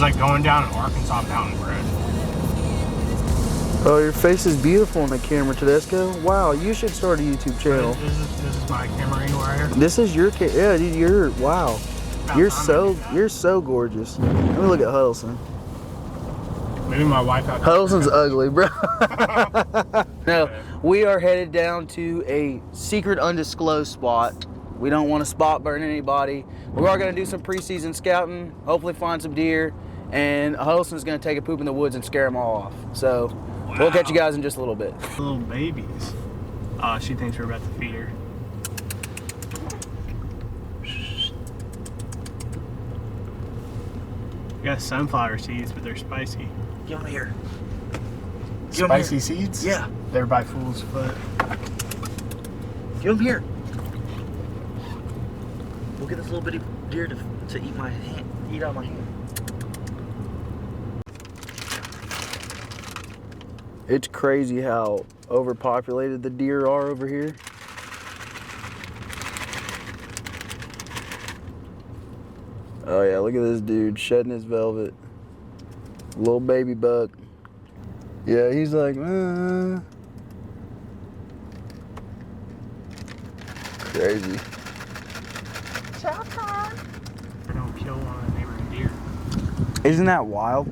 was like going down an Arkansas mountain road. Oh, your face is beautiful on the camera, Tedesco. Wow, you should start a YouTube channel. This is my camera angle right here. This is your yeah, dude. You're wow. You're so gorgeous. Let me look at Huddleston. Maybe my wife out. Huddleston's ugly, bro. No, we are headed down to a secret undisclosed spot. We don't want to spot burn anybody. We are going to do some preseason scouting, hopefully find some deer, and Huddleston's going to take a poop in the woods and scare them all off. So we'll catch you guys in just a little bit. Little babies. She thinks we're about to feed her. We got sunflower seeds, but they're spicy. Get on here. Spicy seeds? Yeah. They're by Fool's Foot. Get them here. We'll get this little bitty deer to eat my hand, eat out of my hand. It's crazy how overpopulated the deer are over here. Oh yeah, look at this dude shedding his velvet. Little baby buck. Yeah, he's like, crazy. Don't kill one of the neighborhood deer. Isn't that wild?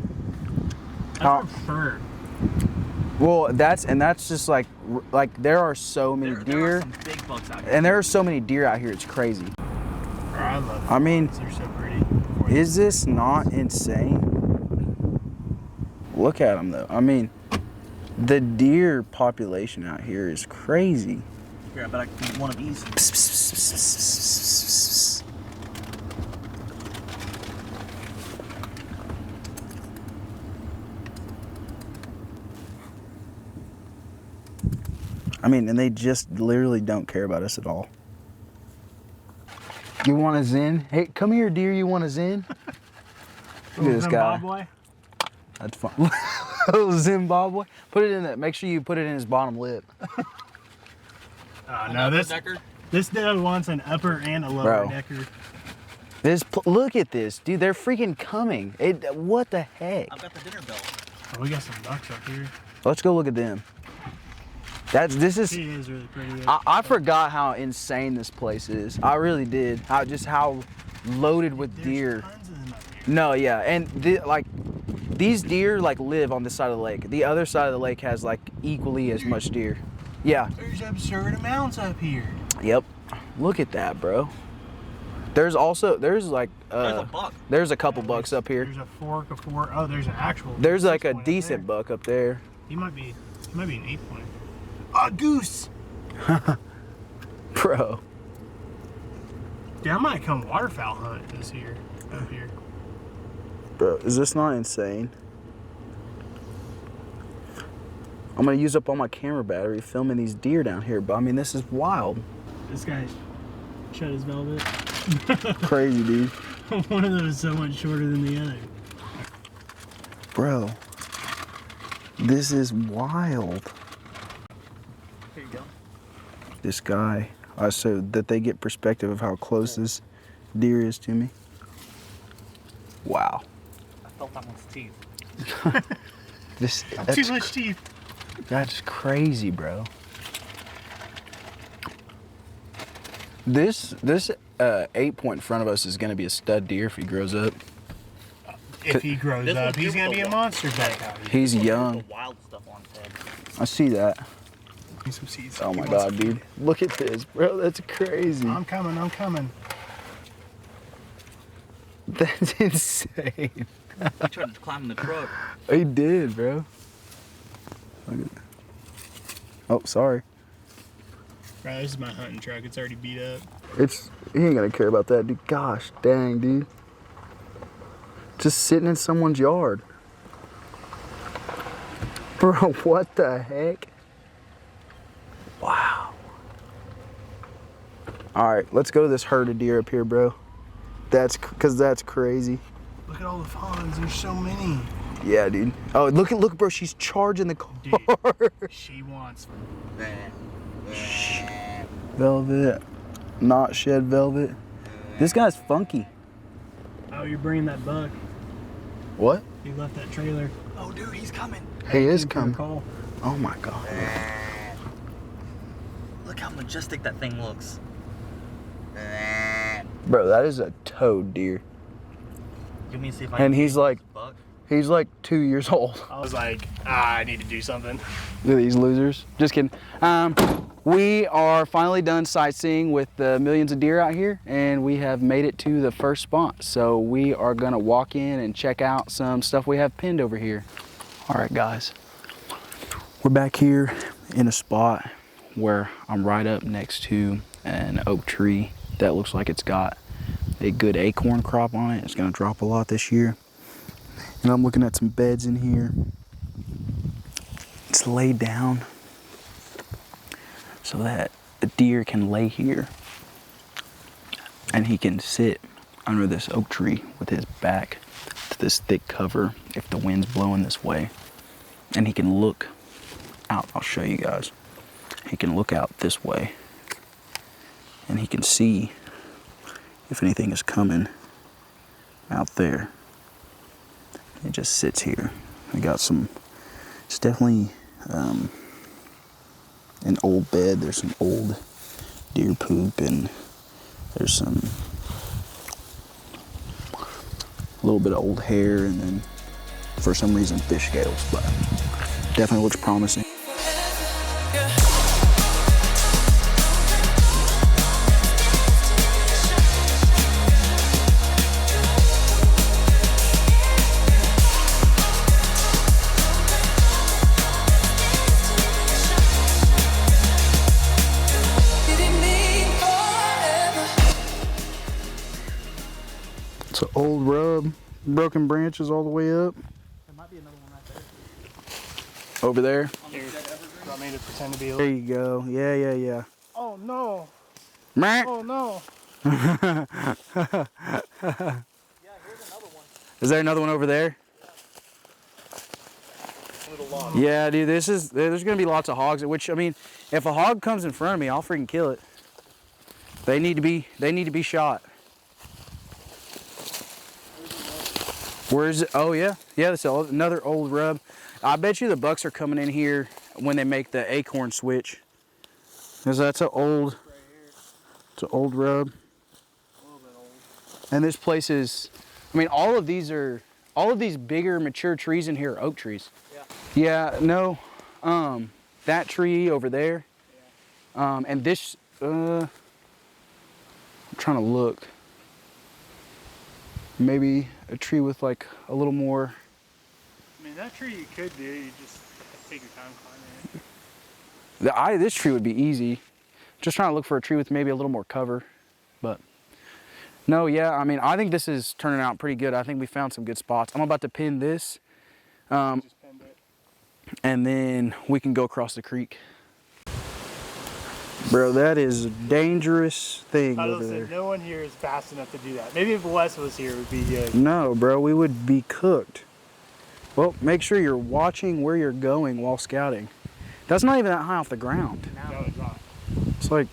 That's absurd. Well, that's just like there are so many deer. There are some big bucks out here. And there are so many deer out here, it's crazy. I love them. I mean, They're so pretty. is this not insane? Look at them though. I mean, the deer population out here is crazy. Here, I bet I can eat one of these. I mean, and they just literally don't care about us at all. You want a Zen? Hey, come here, deer. You want a Zen? Look at this guy. Zimbabwe? That's fun. Little Zimbabwe. Put it in that. Make sure you put it in his bottom lip. No, this dude wants an upper and a lower decker. Look at this, dude. They're freaking coming. What the heck? I've got the dinner bell. Oh, we got some ducks up here. Let's go look at them. This is. She is really pretty. I forgot how insane this place is. I really did. How loaded with deer. Tons of them up here. No, yeah, and these deer like live on this side of the lake. The other side of the lake has like equally as much deer. Yeah. There's absurd amounts up here. Yep. Look at that, bro. There's like there's a buck. There's a couple bucks up here. There's a fork, a four. Oh, there's an actual. There's like a decent buck up there. He might be an 8-point. A goose. Bro. Yeah, I might come waterfowl hunt this year up here. Bro, is this not insane? I'm gonna use up all my camera battery filming these deer down here, but I mean, this is wild. This guy shut his velvet. Crazy, dude. One of them is so much shorter than the other. Bro, this is wild. Here you go. This guy, so that they get perspective of how close this deer is to me. Wow. I felt that one's teeth. Too much teeth. That's crazy, bro. This 8-point in front of us is gonna be a stud deer if he grows up. If he grows up, he's gonna be a monster back out here. He's young. The wild stuff on his head. I see that. Some seeds. Oh my god, dude. Look at this, bro. That's crazy. I'm coming. That's insane. He tried to climb in the truck. He did, bro. Look at that. Oh, sorry. Right, this is my hunting truck. It's already beat up. He ain't gonna care about that, dude. Gosh dang, dude. Just sitting in someone's yard. Bro, what the heck? Wow. All right, let's go to this herd of deer up here, bro. That's crazy. Look at all the fawns. There's so many. Yeah, dude. Oh, look, bro. She's charging the car. Dude, she wants. Velvet, not shed velvet. This guy's funky. Oh, you're bringing that buck. What? He left that trailer. Oh, dude, he's coming. He is Came for a coming. call. Oh my God. Look how majestic that thing looks. Bro, that is a toad deer. You want me to see if I And can he's get like- this buck? He's like 2 years old. I was like, I need to do something. Look at these losers. Just kidding. We are finally done sightseeing with the millions of deer out here, and we have made it to the first spot. So we are gonna walk in and check out some stuff we have pinned over here. All right, guys. We're back here in a spot where I'm right up next to an oak tree that looks like it's got a good acorn crop on it. It's gonna drop a lot this year. And I'm looking at some beds in here. It's laid down so that the deer can lay here and he can sit under this oak tree with his back to this thick cover if the wind's blowing this way. And he can look out. I'll show you guys. He can look out this way and he can see if anything is coming out there. It just sits here. We got some, it's definitely an old bed. There's some old deer poop and there's some, a little bit of old hair and then for some reason fish scales, but definitely looks promising. It's an old rub, broken branches all the way up. There might be another one right there. Over there. Here, you want me to pretend to be a There little... you go. Yeah. Oh, no. Meh. Oh, no. Yeah, here's another one. Is there another one over there? A little long. Yeah, dude, there's gonna be lots of hogs, which, I mean, if a hog comes in front of me, I'll freaking kill it. They need to be shot. Where is it? Oh yeah, that's another old rub. I bet you the bucks are coming in here when they make the acorn switch. Cause that's an old, it's an old rub. A little bit old. And this place is, I mean, all of these bigger mature trees in here are oak trees. Yeah. Yeah, no, that tree over there, and this, I'm trying to look. Maybe a tree with like a little more. I mean, that tree you could do, you just take your time climbing it. This tree would be easy. Just trying to look for a tree with maybe a little more cover, but no, yeah, I mean, I think this is turning out pretty good. I think we found some good spots. I'm about to pin this, Just pinned it. and then we can go across the creek. Bro, that is a dangerous thing I over was there. no one here is fast enough to do that. Maybe if Wes was here, it would be good. No, bro, we would be cooked. Well, make sure you're watching where you're going while scouting. That's not even that high off the ground. No, it's not. It's like,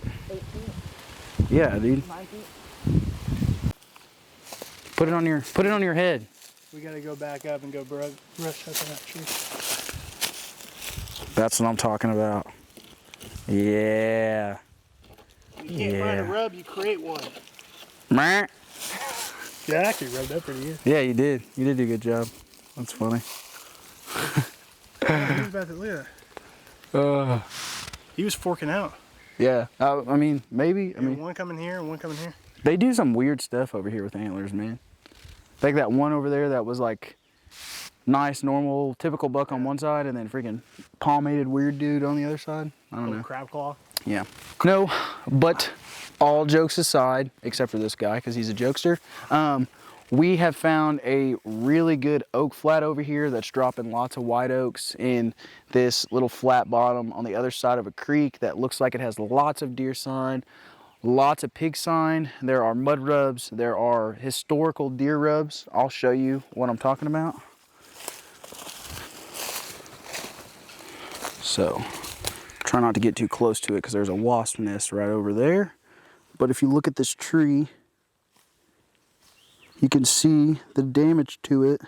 yeah, dude. Put it on your head. We gotta go back up and go brush up on that tree. That's what I'm talking about. Yeah. You can't find a rub, you create one. Meh. Yeah, I actually rubbed up pretty good. Yeah, you did. You did do a good job. That's funny. Who's about to live? He was forking out. Yeah. I mean, maybe. I mean, one coming here and one coming here. they do some weird stuff over here with antlers, man. Like that one over there that was like nice, normal, typical buck on one side, and then freaking palmated weird dude on the other side. I don't know. Crab claw. Yeah. No, but all jokes aside, except for this guy because he's a jokester, we have found a really good oak flat over here that's dropping lots of white oaks in this little flat bottom on the other side of a creek that looks like it has lots of deer sign, lots of pig sign. There are mud rubs. There are historical deer rubs. I'll show you what I'm talking about. So, try not to get too close to it because there's a wasp nest right over there. But if you look at this tree, you can see the damage to it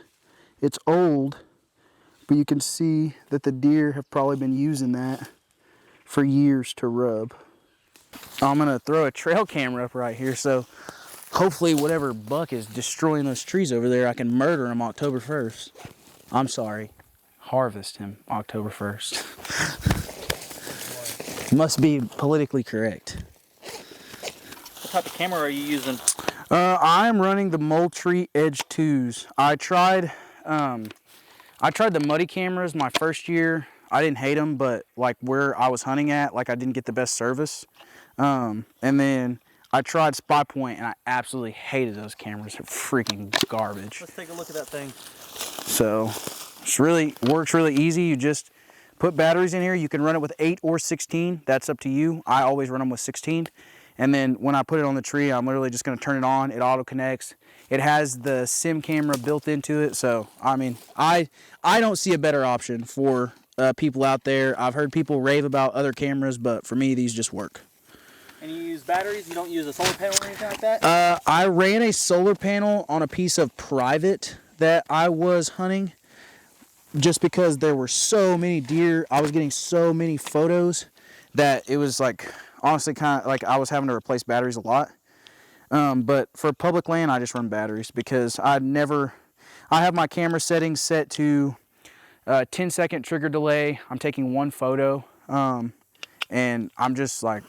It's old, but you can see that the deer have probably been using that for years to rub. I'm gonna throw a trail camera up right here, so hopefully whatever buck is destroying those trees over there, I can murder him October 1st. I'm sorry, harvest him October 1st. Must be politically correct. What type of camera are you using? I'm running the Moultrie Edge 2s. I tried the muddy cameras my first year. I didn't hate them, but like where I was hunting at, like I didn't get the best service. And then I tried Spy Point, and I absolutely hated those cameras. They're freaking garbage. Let's take a look at that thing. So it's really works really easy. You just put batteries in here. You can run it with 8 or 16. That's up to you. I always run them with 16. And then when I put it on the tree, I'm literally just going to turn it on. It auto connects. It has the sim camera built into it. So I mean, I don't see a better option for people out there. I've heard people rave about other cameras, but for me, these just work. And you use batteries? You don't use a solar panel or anything like that? I ran a solar panel on a piece of private that I was hunting just because there were so many deer. I was getting so many photos that it was like, honestly, kind of like I was having to replace batteries a lot. But for public land, I just run batteries because I have my camera settings set to 10-second trigger delay. I'm taking one photo, and I'm just like,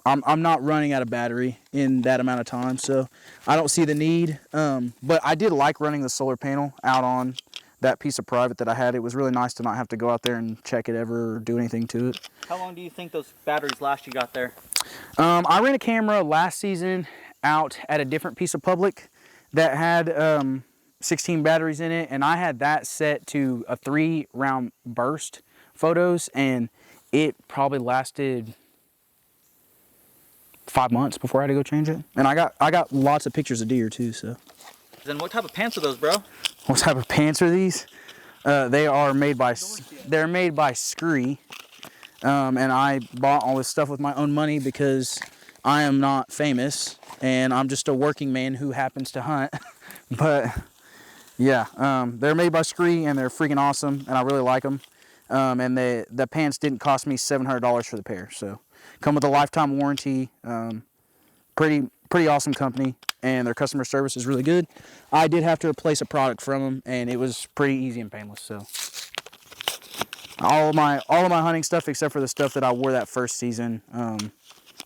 I'm not running out of battery in that amount of time, so I don't see the need. But I did like running the solar panel out on that piece of private that I had. It was really nice to not have to go out there and check it ever or do anything to it. How long do you think those batteries last you got there? I ran a camera last season out at a different piece of public that had 16 batteries in it, and I had that set to a 3-round burst photos, and it probably lasted 5 months before I had to go change it. And I got lots of pictures of deer too. So. Then what type of pants are those, bro? What type of pants are these? They're made by Scree, and I bought all this stuff with my own money because I am not famous and I'm just a working man who happens to hunt. But yeah, they're made by Scree and they're freaking awesome, and I really like them. And the pants didn't cost me $700 for the pair, so come with a lifetime warranty. Pretty awesome company, and their customer service is really good. I did have to replace a product from them, and it was pretty easy and painless. So all of my hunting stuff, except for the stuff that I wore that first season,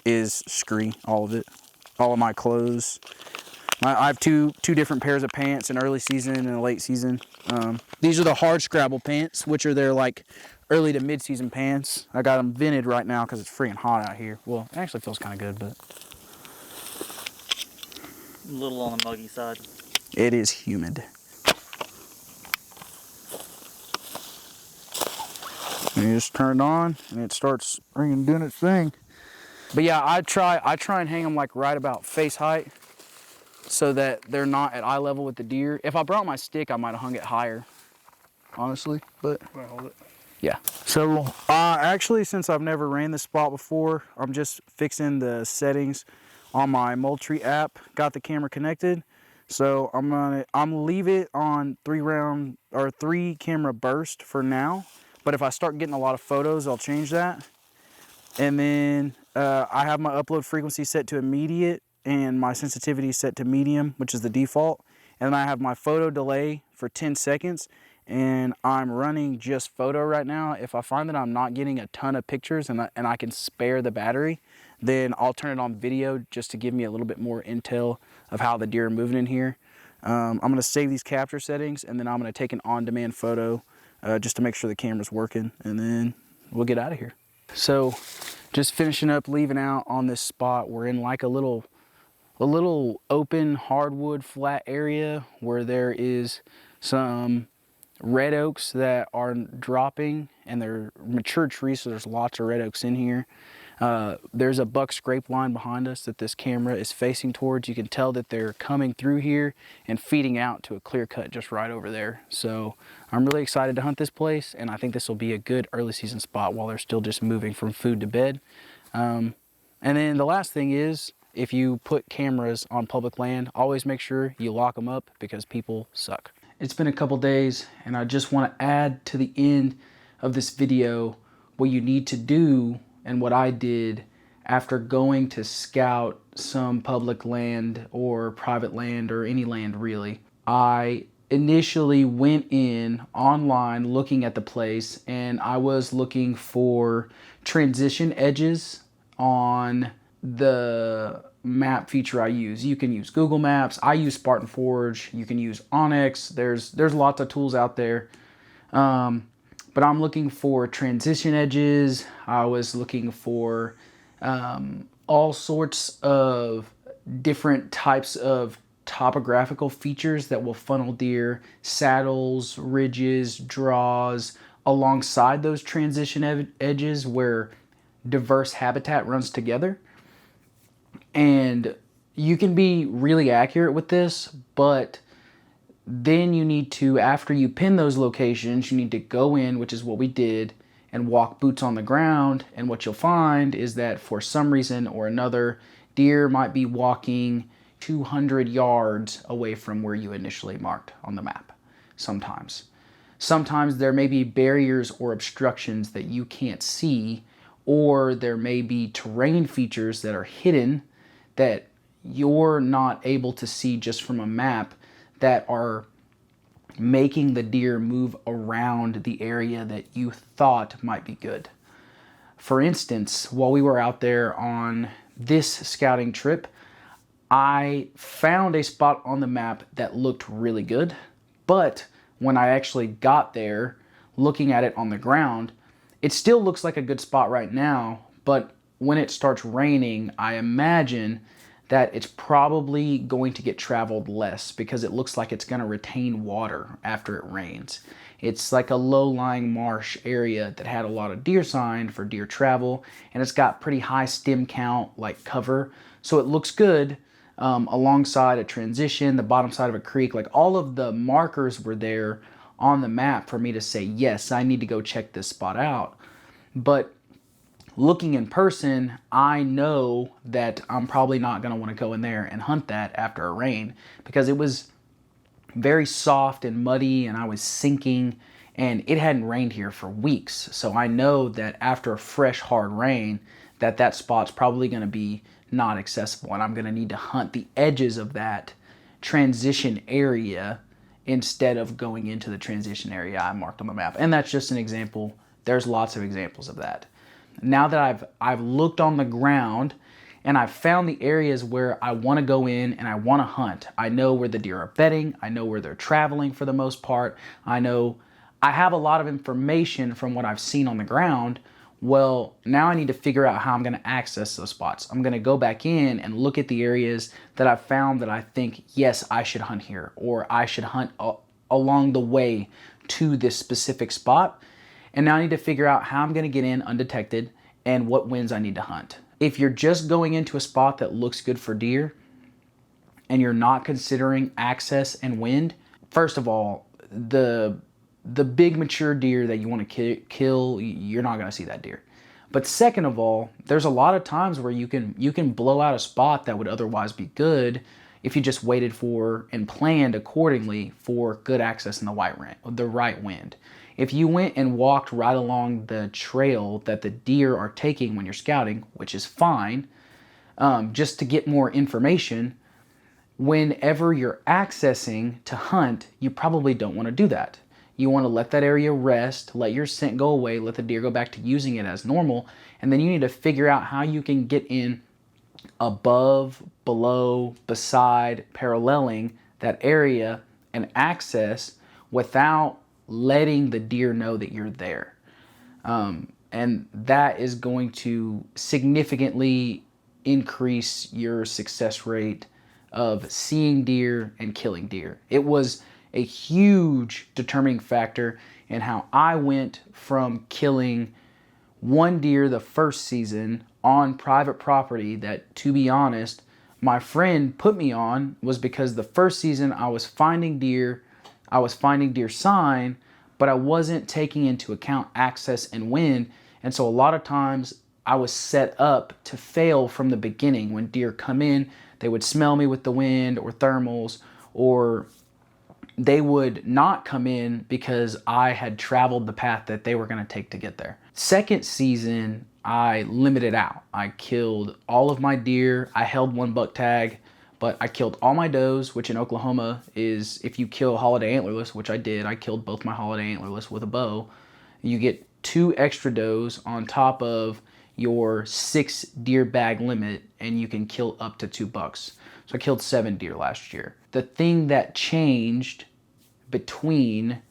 is Scree. All of it, all of my clothes. I have two different pairs of pants, an early season and a late season. These are the hard scrabble pants, which are their like early to mid-season pants. I got them vented right now because it's freaking hot out here. Well, it actually feels kind of good, but A little on the muggy side. it is humid. And you just turn it on, and it starts doing its thing. But yeah, I try and hang them like right about face height, so that they're not at eye level with the deer. If I brought my stick, I might have hung it higher, honestly. But Wanna hold it? yeah. So actually, since I've never ran this spot before, I'm just fixing the settings on my Moultrie app. Got the camera connected, so I'm gonna leave it on 3 camera burst for now. But if I start getting a lot of photos, I'll change that. And then I have my upload frequency set to immediate and my sensitivity set to medium, which is the default. And then I have my photo delay for 10 seconds. And I'm running just photo right now. If I find that I'm not getting a ton of pictures and I can spare the battery, then I'll turn it on video just to give me a little bit more intel of how the deer are moving in here. I'm going to save these capture settings, and then I'm going to take an on-demand photo just to make sure the camera's working, and then we'll get out of here. So just finishing up leaving out on this spot. We're in like a little open hardwood flat area where there is some red oaks that are dropping, and they're mature trees, so there's lots of red oaks in here. There's a buck scrape line behind us that this camera is facing towards. You can tell that they're coming through here and feeding out to a clear cut just right over there. So I'm really excited to hunt this place, and I think this will be a good early season spot while they're still just moving from food to bed. And then the last thing is, if you put cameras on public land, always make sure you lock them up because people suck. It's been a couple days, and I just want to add to the end of this video what you need to do and what I did after going to scout some public land or private land or any land really. I initially went in online looking at the place, and I was looking for transition edges on the map feature I use. You can use Google Maps. I use Spartan Forge. You can use Onyx. There's lots of tools out there. But I'm looking for transition edges. I was looking for all sorts of different types of topographical features that will funnel deer, saddles, ridges, draws, alongside those transition edges where diverse habitat runs together. And you can be really accurate with this, but then you need to, after you pin those locations, you need to go in, which is what we did, and walk boots on the ground. And what you'll find is that for some reason or another, deer might be walking 200 yards away from where you initially marked on the map. Sometimes there may be barriers or obstructions that you can't see, or there may be terrain features that are hidden that you're not able to see just from a map that are making the deer move around the area that you thought might be good. For instance, while we were out there on this scouting trip, I found a spot on the map that looked really good, but when I actually got there, looking at it on the ground, it still looks like a good spot right now, but when it starts raining, I imagine that it's probably going to get traveled less because it looks like it's going to retain water after it rains. It's like a low-lying marsh area that had a lot of deer sign for deer travel, and it's got pretty high stem count, like cover, so it looks good alongside a transition, the bottom side of a creek. Like all of the markers were there on the map for me to say, yes, I need to go check this spot out. But looking in person, I know that I'm probably not going to want to go in there and hunt that after a rain because it was very soft and muddy and I was sinking, and it hadn't rained here for weeks. So I know that after a fresh hard rain that spot's probably going to be not accessible, and I'm going to need to hunt the edges of that transition area instead of going into the transition area I marked on the map. And that's just an example. There's lots of examples of that. Now that I've looked on the ground and I've found the areas where I want to go in and I want to hunt, I know where the deer are bedding, I know where they're traveling for the most part, I have a lot of information from what I've seen on the ground. Well, now I need to figure out how I'm going to access those spots. I'm going to go back in and look at the areas that I've found that I think, yes, I should hunt here, or I should hunt along the way to this specific spot. And now I need to figure out how I'm going to get in undetected and what winds I need to hunt. If you're just going into a spot that looks good for deer and you're not considering access and wind, first of all, the big mature deer that you want to kill, you're not going to see that deer. But second of all, there's a lot of times where you can blow out a spot that would otherwise be good if you just waited for and planned accordingly for good access in the right wind. If you went and walked right along the trail that the deer are taking when you're scouting, which is fine, just to get more information, whenever you're accessing to hunt, you probably don't want to do that. You want to let that area rest, let your scent go away, let the deer go back to using it as normal, and then you need to figure out how you can get in above, below, beside, paralleling that area and access without letting the deer know that you're there. And that is going to significantly increase your success rate of seeing deer and killing deer. It was a huge determining factor in how I went from killing one deer the first season on private property that, to be honest, my friend put me on, was because the first season I was finding deer sign, but I wasn't taking into account access and wind. And so a lot of times I was set up to fail from the beginning. When deer come in, they would smell me with the wind or thermals, or they would not come in because I had traveled the path that they were going to take to get there. Second season, I limited out. I killed all of my deer. I held 1 buck tag, but I killed all my does, which in Oklahoma is if you kill holiday antlerless, which I did. I killed both my holiday antlerless with a bow. You get 2 extra does on top of your 6 deer bag limit, and you can kill up to 2 bucks. So I killed 7 deer last year. The thing that changed between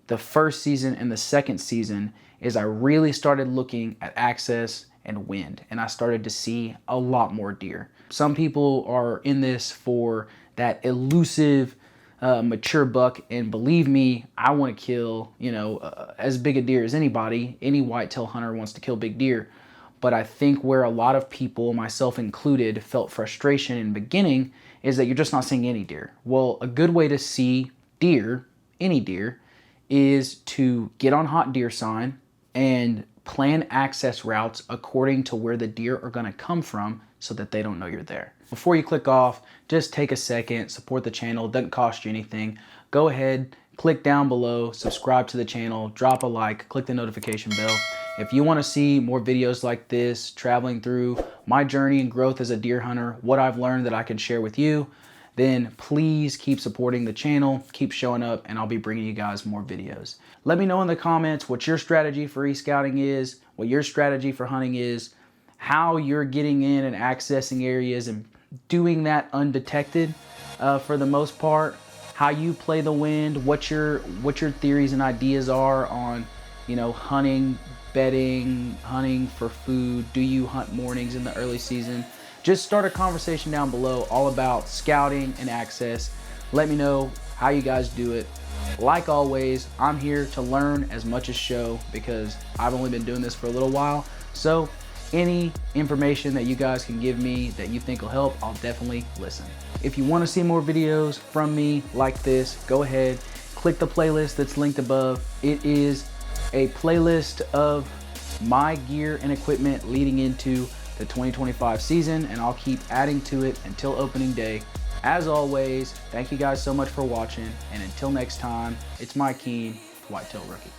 the first season and the second season is I really started looking at access and wind, and I started to see a lot more deer. Some people are in this for that elusive mature buck, and believe me, I want to kill, you know, as big a deer as anybody. Any whitetail hunter wants to kill big deer. But I think where a lot of people, myself included, felt frustration in the beginning is that you're just not seeing any deer. Well, a good way to see deer, any deer, is to get on hot deer sign and plan access routes according to where the deer are going to come from so that they don't know you're there. Before you click off, just take a second, support the channel. It doesn't cost you anything. Go ahead, click down below, subscribe to the channel, drop a like, click the notification bell. If you want to see more videos like this, traveling through my journey and growth as a deer hunter, what I've learned that I can share with you, then please keep supporting the channel, keep showing up, and I'll be bringing you guys more videos. Let me know in the comments what your strategy for e-scouting is, what your strategy for hunting is, how you're getting in and accessing areas and doing that undetected for the most part, how you play the wind, what your theories and ideas are on, you know, hunting, bedding, hunting for food. Do you hunt mornings in the early season? Just start a conversation down below all about scouting and access. Let me know how you guys do it. Like always, I'm here to learn as much as show because I've only been doing this for a little while. So any information that you guys can give me that you think will help, I'll definitely listen. If you want to see more videos from me like this, go ahead, click the playlist that's linked above. It is a playlist of my gear and equipment leading into the 2025 season, and I'll keep adding to it until opening day. As always, thank you guys so much for watching, and until next time, it's Mike Keen, Whitetail Rookie.